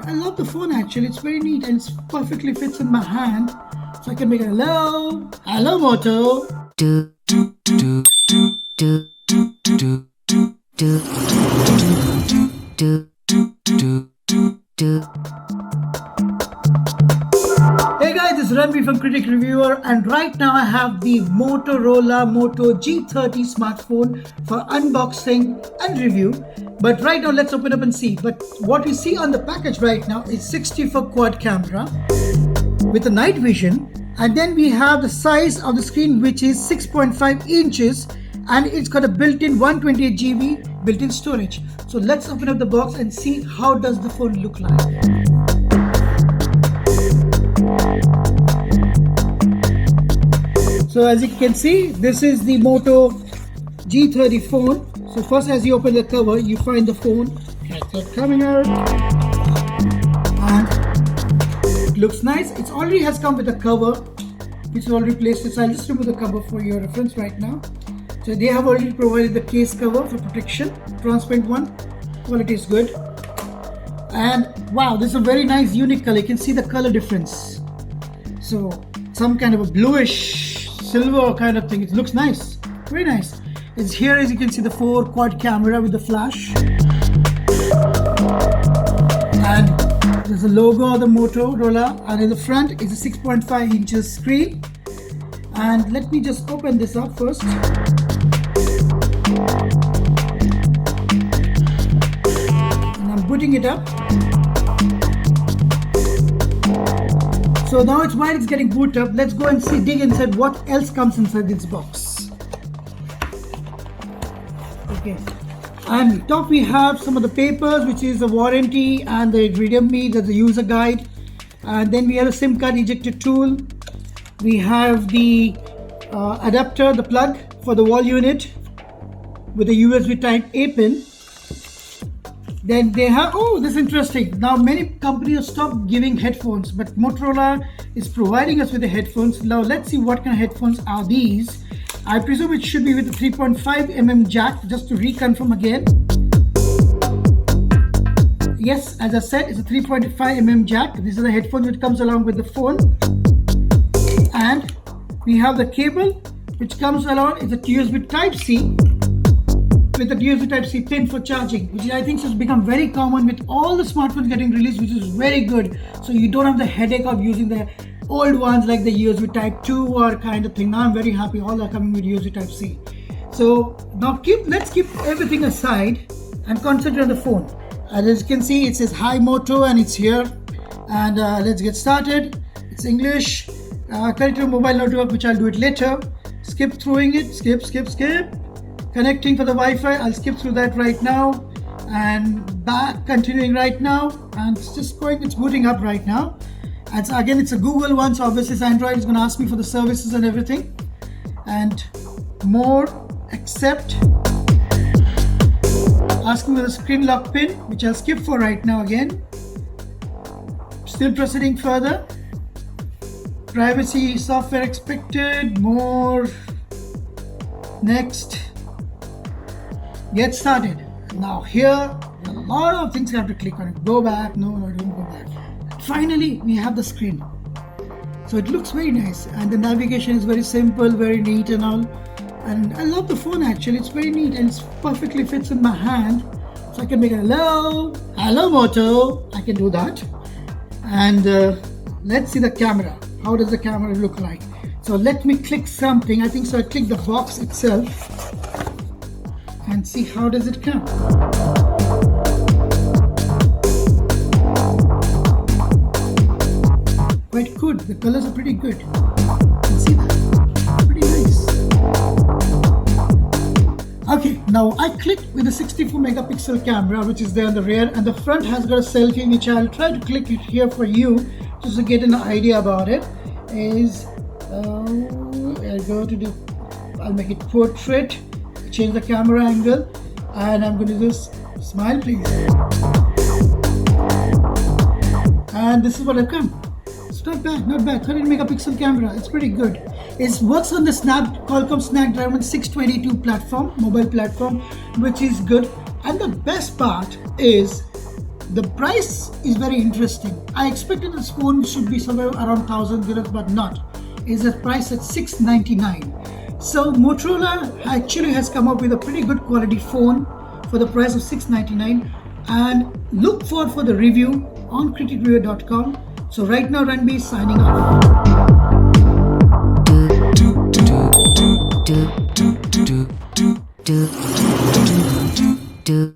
I love the phone actually. It's very neat and it perfectly fits in my hand. So I can make a hello Moto. Hey guys, this is Ranveer from Critic Reviewer, and right now I have the Motorola Moto G30 smartphone for unboxing and review. But right now let's open up and see. But what we see on the package right now is 64 quad camera with a night vision, and then we have the size of the screen, which is 6.5 inches, and it's got a built-in 128 GB built-in storage. So let's open up the box and see how does the phone look like. So as you can see, this is the Moto G30 phone. So first, as you open the cover, you find the phone coming out, and it looks nice. It already has come with a cover, which is already placed. So I'll just remove the cover for your reference right now. So they have already provided the case cover for protection, transparent one. Quality is good, and wow, this is a very nice, unique color. You can see the color difference. So some kind of a bluish silver kind of thing. It looks nice, very nice. It's here, as you can see, the 4 quad camera with the flash, and there's a logo of the Motorola, and in the front is a 6.5 inches screen. And let me just open this up first. And I'm booting it up. So now while it's getting booted up, let's go and dig inside what else comes inside this box. Okay, and top we have some of the papers, which is the warranty and the redeem me, there's a user guide, and then we have a SIM card ejector tool. We have the adapter, the plug for the wall unit with a USB Type A pin. Then they have, oh, this is interesting. Now many companies have stopped giving headphones, but Motorola is providing us with the headphones. Now let's see what kind of headphones are these. I presume it should be with a 3.5mm jack, just to reconfirm again. Yes, as I said, it's a 3.5mm jack. This is the headphone which comes along with the phone. And we have the cable which comes along. It's a USB Type-C with a USB Type-C pin for charging, which I think has become very common with all the smartphones getting released, which is very good. So you don't have the headache of using the old ones like the USB Type 2 or kind of thing. Now I'm very happy all are coming with USB Type-C. So now let's keep everything aside and concentrate on the phone. As you can see, it says Hi Moto and it's here. And let's get started. It's English. Connect to mobile network, which I'll do it later. Skip throwing it. Skip. Connecting for the Wi-Fi. I'll skip through that right now. And back, continuing right now. And it's just going, it's booting up right now. And so again, it's a Google one, so obviously it's Android. It's going to ask me for the services and everything. And more, accept. Asking for the screen lock pin, which I'll skip for right now again. Still proceeding further. Privacy software expected. More. Next. Get started. Now here, a lot of things you have to click on it. Go back. No, don't go back. Finally, we have the screen. So it looks very nice, and the navigation is very simple, very neat and all. And I love the phone actually. It's very neat and it perfectly fits in my hand. So I can make a hello Moto. I can do that. And let's see the camera. How does the camera look like? So let me click something. I think so. I click the box itself and see how does it come. Quite good. The colors are pretty good. You can see that. Pretty nice. Okay, now I clicked with the 64 megapixel camera, which is there on the rear, and the front has got a selfie, which I'll try to click it here for you just to get an idea about it. I'll go to I'll make it portrait, change the camera angle, and I'm going to just smile, please. And this is what I've come. Not bad. 30 megapixel camera. It's pretty good. It works on the Qualcomm Snapdragon 622 platform, mobile platform, which is good. And the best part is The price is very interesting. I expected this phone should be somewhere around 1000 dirhams, but not. It's a price at 699. So Motorola actually has come up with a pretty good quality phone for the price of 699, and look forward for the review on criticreview.com. So right now, Ranbir signing off. Do